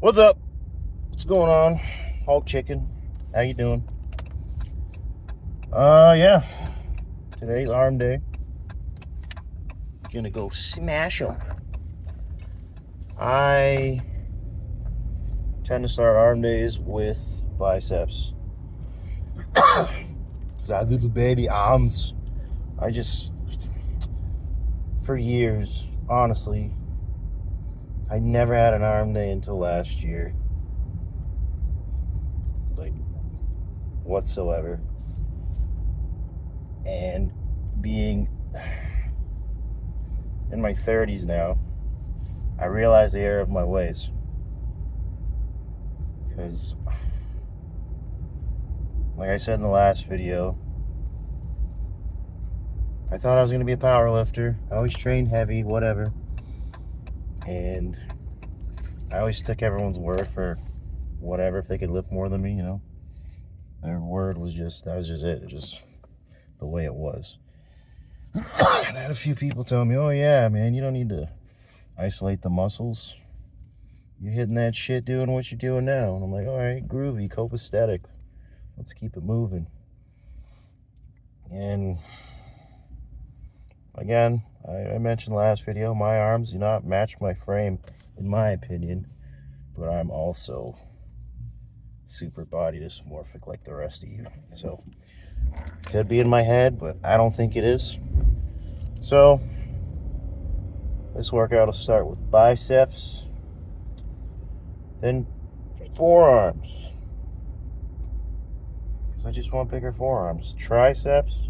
What's up? What's going on? Hulk Chicken. How you doing? Yeah. Today's arm day. Gonna go smash them. I tend to start arm days with biceps. Cause I do the baby arms. For years, honestly, I never had an arm day until last year. Like, whatsoever. And being in my 30s now, I realize the error of my ways. Because, like I said in the last video, I thought I was going to be a power lifter. I always trained heavy, whatever. And I always took everyone's word for whatever, if they could lift more than me, you know. Their word was that was just it. Just the way it was. And I had a few people tell me, oh yeah, man, you don't need to isolate the muscles. You're hitting that shit doing what you're doing now. And I'm like, all right, groovy, copacetic. Let's keep it moving. And again, I mentioned last video, my arms do not match my frame, in my opinion. But I'm also super body dysmorphic like the rest of you. So, could be in my head, but I don't think it is. So, this workout will start with biceps, then forearms. Because I just want bigger forearms. Triceps,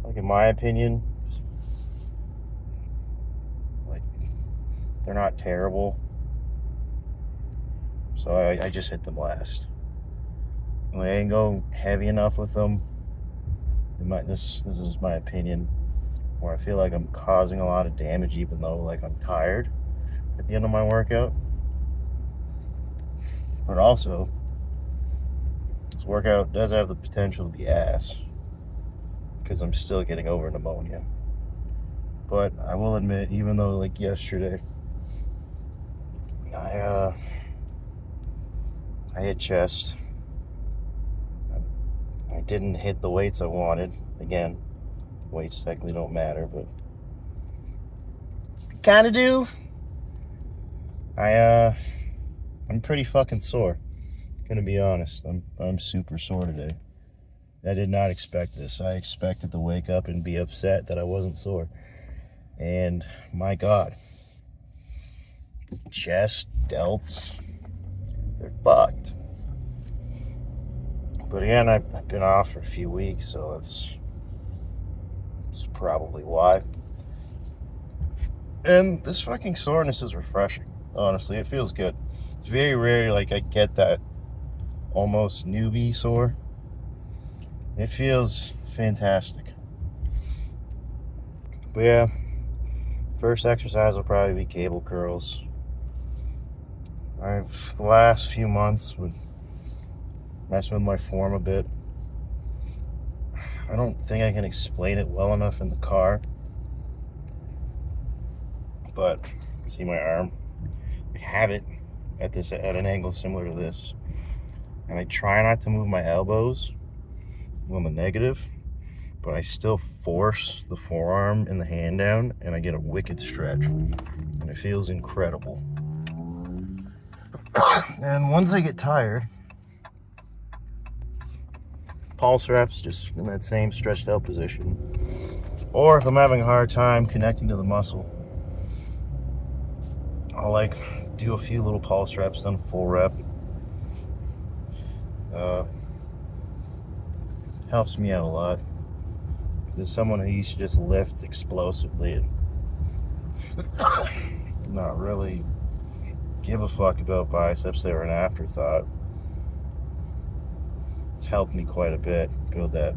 like in my opinion, like they're not terrible. So I just hit them last. I ain't go heavy enough with them. This is my opinion, where I feel like I'm causing a lot of damage even though like I'm tired at the end of my workout. But also, this workout does have the potential to be ass because I'm still getting over pneumonia. But I will admit, even though like yesterday I hit chest, I didn't hit the weights I wanted. Again, weights technically don't matter, but kind of do. I'm pretty fucking sore. Gonna be honest, I'm super sore today. I did not expect this. I expected to wake up and be upset that I wasn't sore. And my God, chest, delts, they're fucked. But again, I've been off for a few weeks, so that's probably why. And this fucking soreness is refreshing. Honestly, it feels good. It's very rare, like I get that almost newbie sore. It feels fantastic. But yeah, first exercise will probably be cable curls. The last few months been messing with my form a bit. I don't think I can explain it well enough in the car. But see my arm? I have it at an angle similar to this. And I try not to move my elbows on the negative, but I still force the forearm and the hand down, and I get a wicked stretch. And it feels incredible. And once I get tired, pulse reps just in that same stretched out position. Or if I'm having a hard time connecting to the muscle, I'll like do a few little pulse reps, then full rep. Helps me out a lot. Because as someone who used to just lift explosively and not really give a fuck about biceps, they were an afterthought. It's helped me quite a bit build that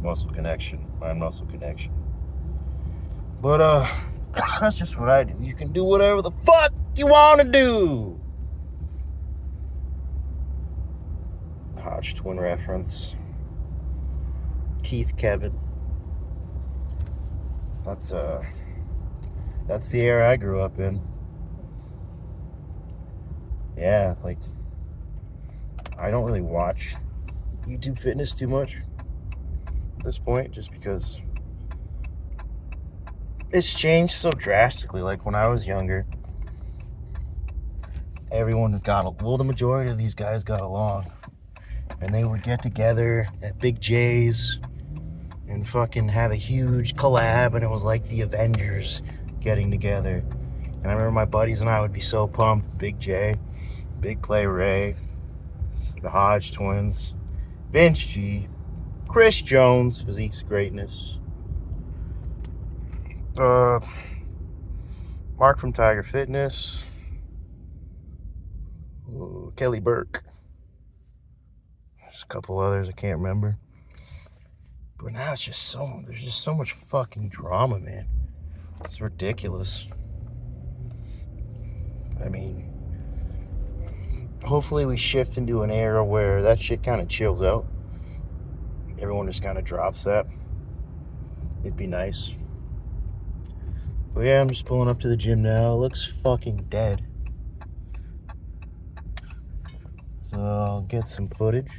muscle connection, mind-muscle connection. But that's just what I do. You can do whatever the fuck you want to do. Hodge twin reference. Keith Kevin. That's the era I grew up in. yeah, like, I don't really watch YouTube fitness too much at this point, just because it's changed so drastically. Like, when I was younger, everyone the majority of these guys got along, and they would get together at Big J's and fucking have a huge collab, and it was like the Avengers getting together. And I remember my buddies and I would be so pumped. Big J, Big Clay Ray, the Hodge twins, Vince G, Chris Jones, Physique's Greatness, Mark from Tiger Fitness, Kelly Burke. There's a couple others I can't remember. But now there's just so much fucking drama, man. It's ridiculous. I mean, hopefully we shift into an era where that shit kind of chills out. Everyone just kind of drops that. It'd be nice. But yeah, I'm just pulling up to the gym now. It looks fucking dead. So I'll get some footage.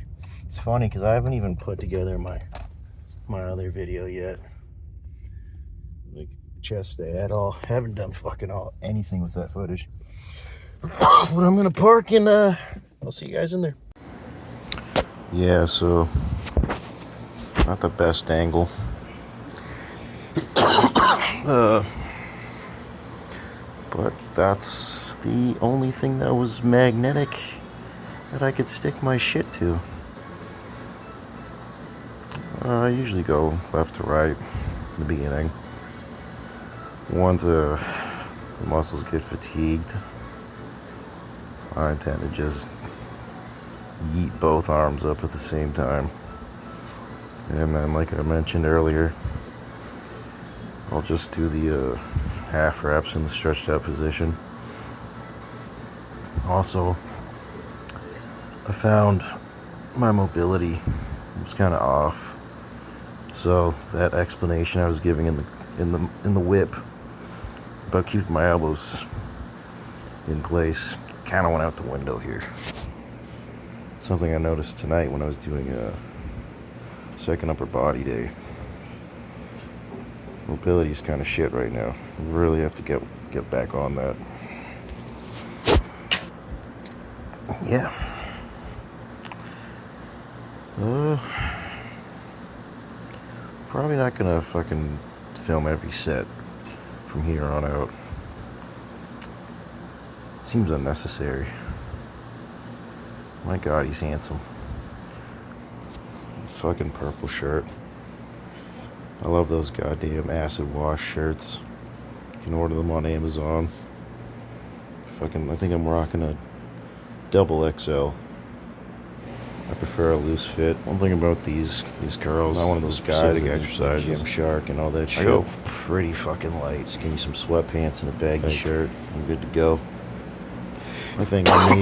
It's funny because I haven't even put together my other video yet. Like chest day at all. Haven't done fucking anything with that footage. But I'm gonna park and I'll see you guys in there. Yeah, so not the best angle. But that's the only thing that was magnetic that I could stick my shit to. I usually go left to right in the beginning. Once the muscles get fatigued, I tend to just yeet both arms up at the same time. And then, like I mentioned earlier, I'll just do the half reps in the stretched out position. Also, I found my mobility was kind of off. So that explanation I was giving in the whip about keeping my elbows in place kind of went out the window here. Something I noticed tonight when I was doing a second upper body day. Mobility's kind of shit right now. Really have to get back on that. Yeah. Probably not gonna fucking film every set from here on out. Seems unnecessary. My God, he's handsome. Fucking purple shirt. I love those goddamn acid wash shirts. You can order them on Amazon. I think I'm rocking a double XL. I prefer a loose fit. One thing about these girls, I'm not one of those guys that exercise Gymshark and all that shit. I go pretty fucking light. Just give me some sweatpants and a baggy shirt. I'm good to go. I think I may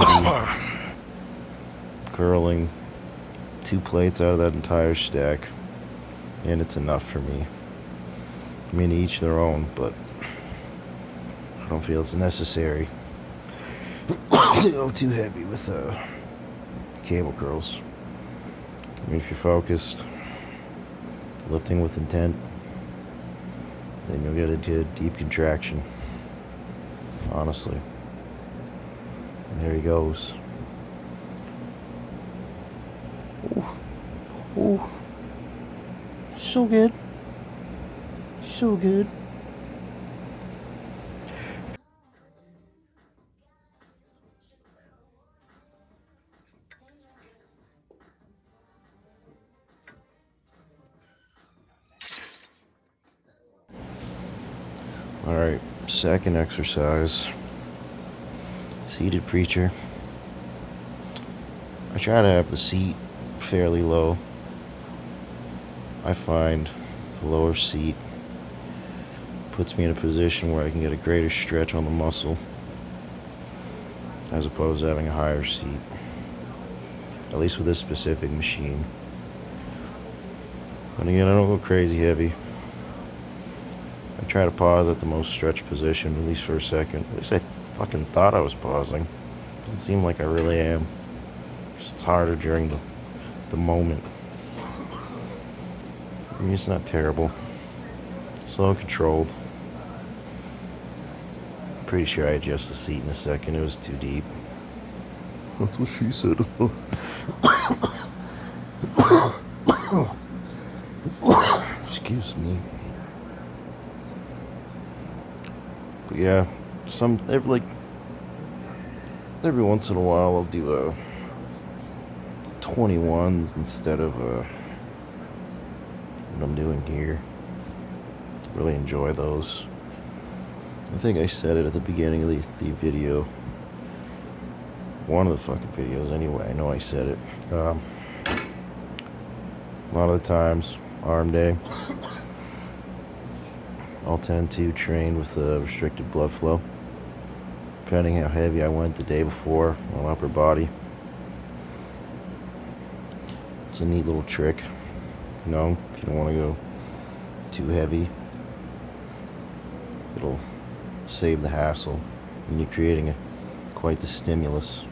be curling 2 plates out of that entire stack, and it's enough for me. I mean, each their own, but I don't feel it's necessary to go too heavy with cable curls. I mean, if you're focused, lifting with intent, then you'll get a deep contraction. Honestly. And there he goes. Ooh. Ooh. So good. So good. Alright, second exercise. Seated preacher. I try to have the seat fairly low. I find the lower seat puts me in a position where I can get a greater stretch on the muscle as opposed to having a higher seat, at least with this specific machine. But again, I don't go crazy heavy. I try to pause at the most stretched position, at least for a second. At least I fucking thought I was pausing. Doesn't seem like I really am. Just it's harder during the moment. I mean, it's not terrible. Slow and controlled. Pretty sure I adjust the seat in a second. It was too deep. That's what she said. Excuse me. But yeah, every once in a while I'll do 21s instead of what I'm doing here. Really enjoy those. I think I said it at the beginning of the video. One of the fucking videos anyway. I know I said it. A lot of the times, arm day, I'll tend to train with restricted blood flow. Depending how heavy I went the day before on upper body. It's a neat little trick. You know, if you don't want to go too heavy, it'll save the hassle when you're creating quite the stimulus.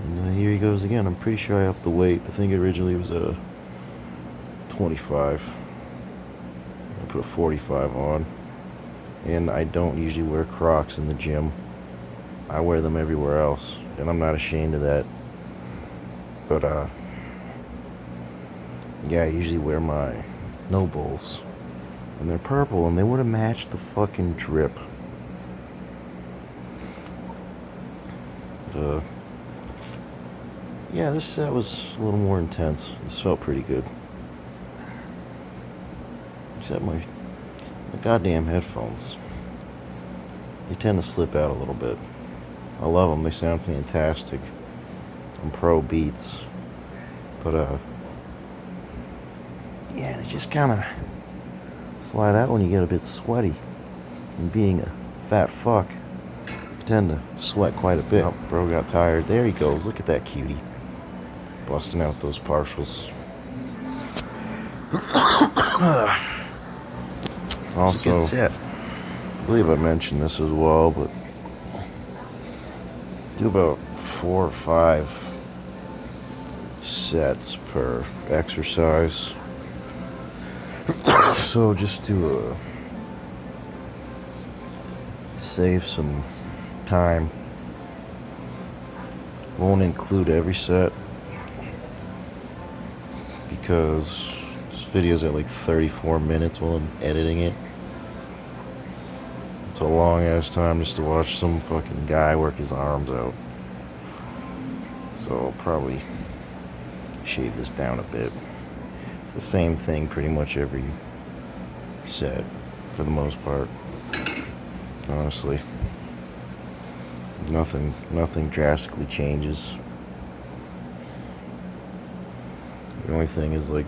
And here he goes again. I'm pretty sure I upped the weight. I think originally it was a 25. I put a 45 on. And I don't usually wear Crocs in the gym. I wear them everywhere else, and I'm not ashamed of that. But yeah, I usually wear my no bulls, and they're purple, and they would have matched the fucking drip. But, yeah, this set was a little more intense. This felt pretty good. Except my goddamn headphones. They tend to slip out a little bit. I love them. They sound fantastic. I'm pro Beats. But, yeah, they just kind of slide out when you get a bit sweaty. And being a fat fuck, I tend to sweat quite a bit. Oh, bro got tired. There he goes. Look at that cutie. Busting out those partials. Also, good set. I believe I mentioned this as well, but do about 4 or 5 sets per exercise. So just to save some time, won't include every set because this video's at like 34 minutes while I'm editing it. It's a long ass time just to watch some fucking guy work his arms out. So I'll probably shave this down a bit. It's the same thing pretty much every set for the most part. Honestly. Nothing drastically changes. The only thing is, like,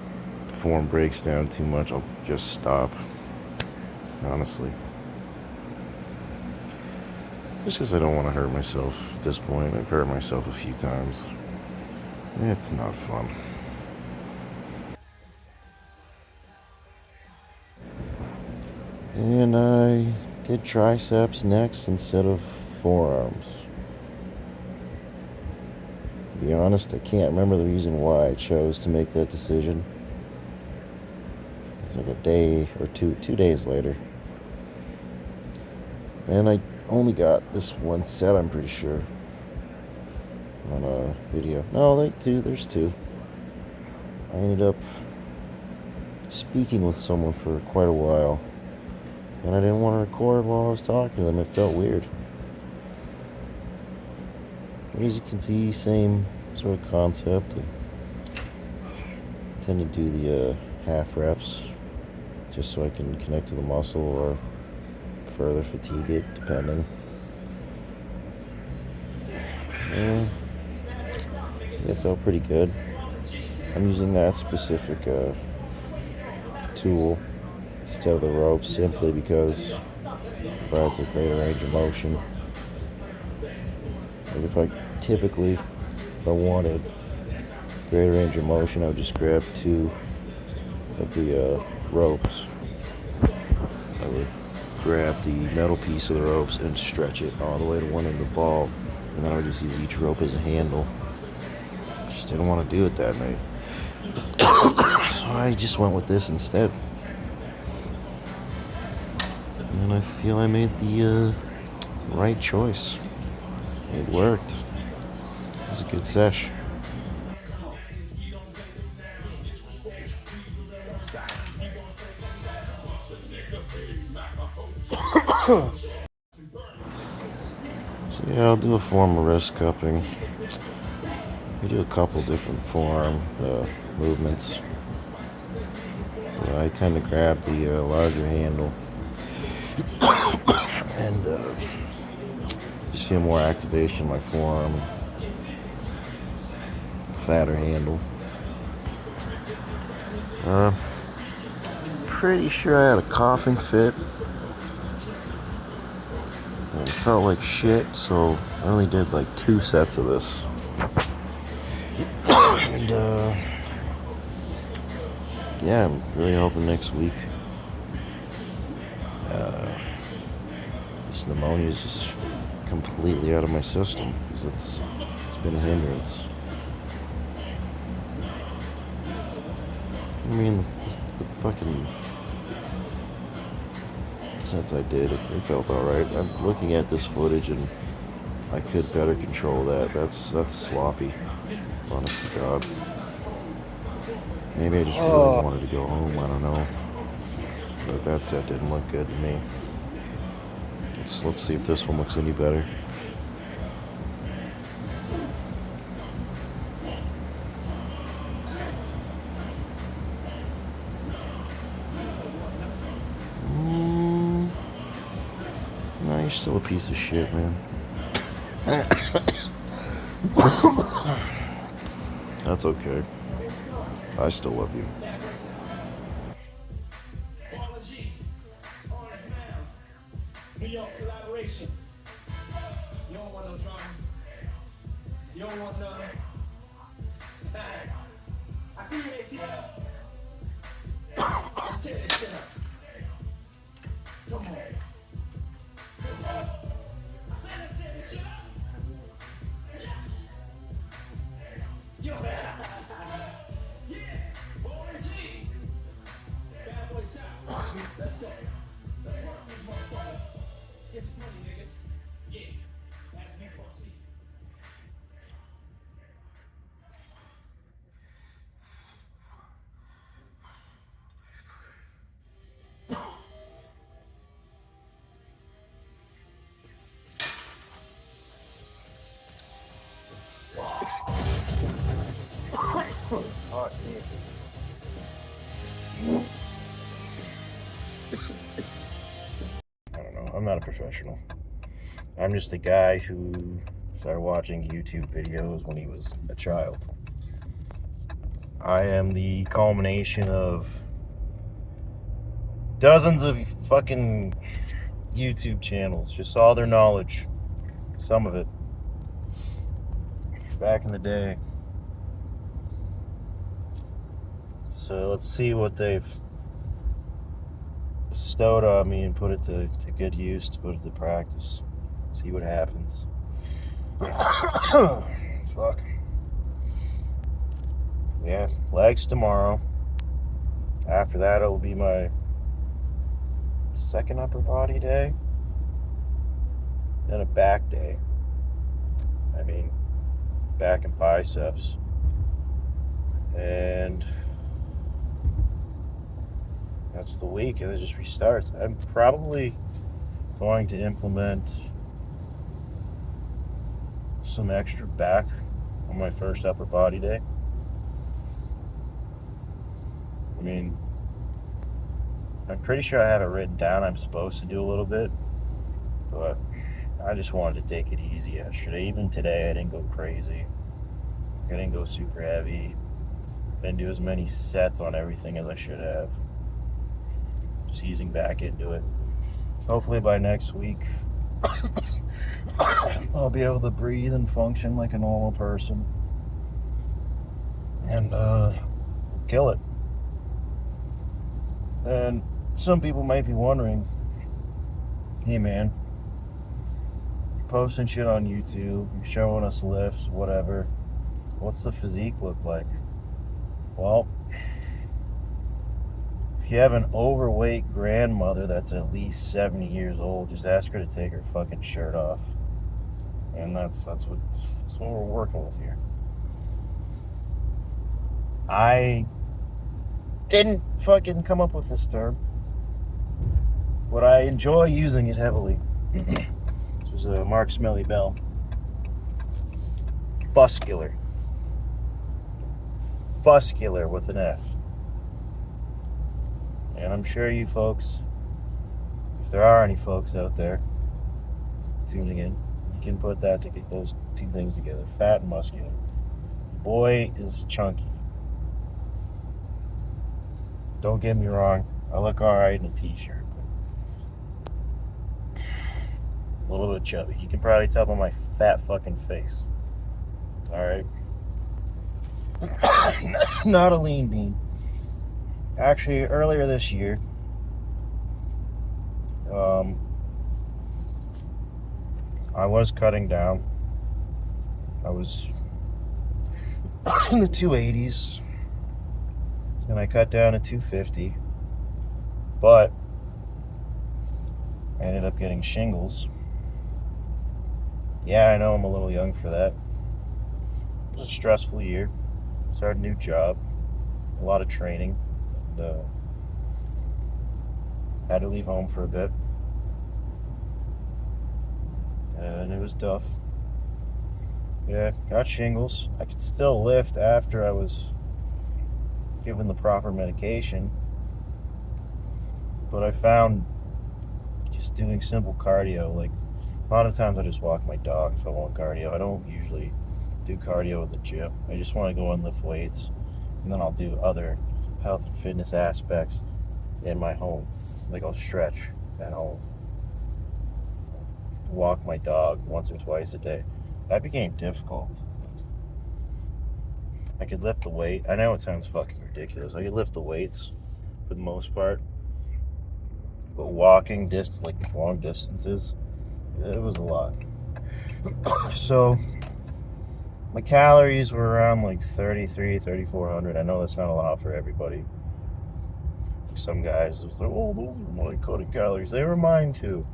form breaks down too much, I'll just stop. Honestly. Just because I don't want to hurt myself at this point. I've hurt myself a few times. It's not fun. And I did triceps next instead of forearms. To be honest, I can't remember the reason why I chose to make that decision. It's like a day or two days later. And I only got this one set, I'm pretty sure, on a video. No, there's 2. I ended up speaking with someone for quite a while, and I didn't want to record while I was talking to them. It felt weird. But as you can see, same sort of concept. I tend to do the half reps just so I can connect to the muscle or further fatigue it, depending. Yeah, it felt pretty good. I'm using that specific tool instead of the rope simply because it provides a greater range of motion. Like if I wanted greater range of motion, I would just grab 2 of the ropes. I would grab the metal piece of the ropes and stretch it all the way to one end of the ball, and then I would just use each rope as a handle. Just didn't want to do it that night. So I just went with this instead. And I feel I made the right choice. It worked. It was a good sesh. So yeah, I'll do a form of wrist cupping. I do a couple different forearm movements. But I tend to grab the larger handle and just feel more activation in my forearm. Fatter handle. Pretty sure I had a coughing fit. And it felt like shit, so I only did like 2 sets of this. And yeah, I'm really hoping next week this pneumonia is just completely out of my system, because it's been a hindrance. I mean, the fucking sets I did, it felt alright. I'm looking at this footage and I could better control that. That's sloppy, honest to God. Maybe I just really wanted to go home, I don't know. But that set didn't look good to me. Let's see if this one looks any better. No, you're still a piece of shit, man. That's okay. I still love you. Collaboration. You don't want no drama. You don't want none. I see you, ATL. Let's tear this shit up. Come on. I said let's tear this shit up. Yo, yeah, Warren G. Bad boy South. Let's go. Let's work this motherfucker. Let's get this money, niggas. Yeah. As we proceed. I don't know. I'm not a professional. I'm just a guy who started watching YouTube videos when he was a child. I am the culmination of dozens of fucking YouTube channels. Just all their knowledge. Some of it. Back in the day. So let's see what they've bestowed on me and put it to good use, to put it to practice. See what happens. Fuck. Yeah, legs tomorrow. After that, it'll be my second upper body day. Then a back day. I mean, back and biceps. And that's the week, and it just restarts. I'm probably going to implement some extra back on my first upper body day. I mean, I'm pretty sure I have it written down. I'm supposed to do a little bit, but I just wanted to take it easy yesterday. Even today, I didn't go crazy. I didn't go super heavy. I didn't do as many sets on everything as I should have. Just easing back into it. Hopefully by next week, I'll be able to breathe and function like a normal person. And kill it. And some people might be wondering, hey man, you're posting shit on YouTube, you're showing us lifts, whatever. What's the physique look like? Well, if you have an overweight grandmother that's at least 70 years old, just ask her to take her fucking shirt off. And that's what we're working with here. I didn't fucking come up with this term, but I enjoy using it heavily. This was a Mark Smelly Bell. Fuscular. Fuscular with an F. And I'm sure you folks, if there are any folks out there tuning in, you can put that to get those two things together. Fat and muscular. Boy is chunky. Don't get me wrong, I look alright in a t-shirt, but a little bit chubby. You can probably tell by my fat fucking face. Alright? Not a lean bean. Actually, earlier this year, I was cutting down. I was in the 280s, and I cut down to 250, but I ended up getting shingles. Yeah, I know I'm a little young for that. It was a stressful year. Started a new job, a lot of training, and had to leave home for a bit. And it was tough. Yeah, got shingles. I could still lift after I was given the proper medication, but I found just doing simple cardio, like a lot of times I just walk my dog if I want cardio. I don't usually do cardio at the gym. I just want to go and lift weights, and then I'll do other health and fitness aspects in my home. Like I'll stretch at home, walk my dog once or twice a day. That became difficult. I could lift the weight. I know it sounds fucking ridiculous. I could lift the weights for the most part, but walking like long distances, it was a lot. So my calories were around like 3,400. I know that's not a lot for everybody. Some guys was like, oh, those are my cutting calories. They were mine too.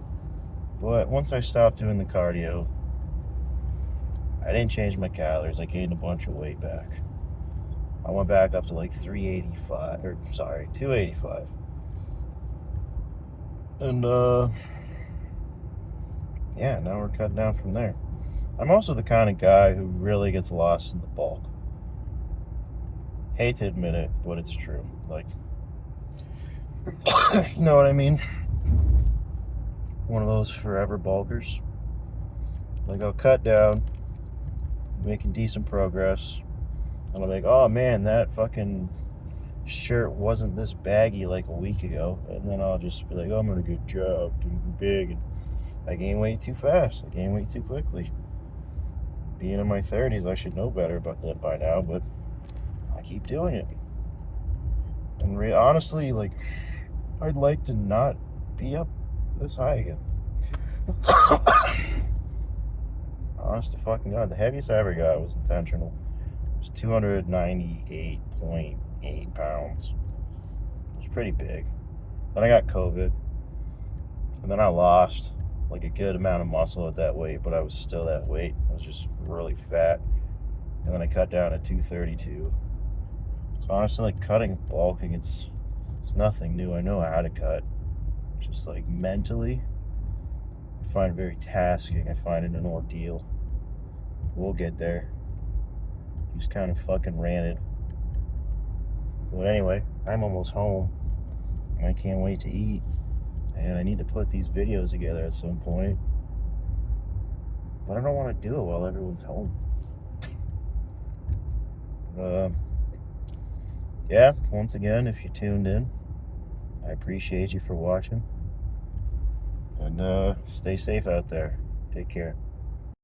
But once I stopped doing the cardio, I didn't change my calories. I gained a bunch of weight back. I went back up to like 285. And yeah, now we're cutting down from there. I'm also the kind of guy who really gets lost in the bulk. Hate to admit it, but it's true. Like, you know what I mean? One of those forever bulkers. Like, I'll cut down, making decent progress, and I'm like, oh man, that fucking shirt wasn't this baggy like a week ago. And then I'll just be like, oh, I'm gonna get jacked and big, and I gain weight too fast. I gain weight too quickly. Being in my 30s, I should know better about that by now, but I keep doing it. And honestly, like, I'd like to not be up this high again. Honest to fucking God, the heaviest I ever got was intentional. It was 298.8 pounds. It was pretty big. Then I got COVID, and then I lost like a good amount of muscle at that weight, but I was still that weight. I was just really fat. And then I cut down to 232. So honestly, like, cutting and bulking, it's nothing new. I know how to cut. Just like mentally, I find it very tasking. I find it an ordeal. We'll get there. Just kind of fucking ranted. But anyway, I'm almost home, and I can't wait to eat. And I need to put these videos together at some point. But I don't want to do it while everyone's home. Yeah, once again, if you tuned in, I appreciate you for watching. And stay safe out there. Take care.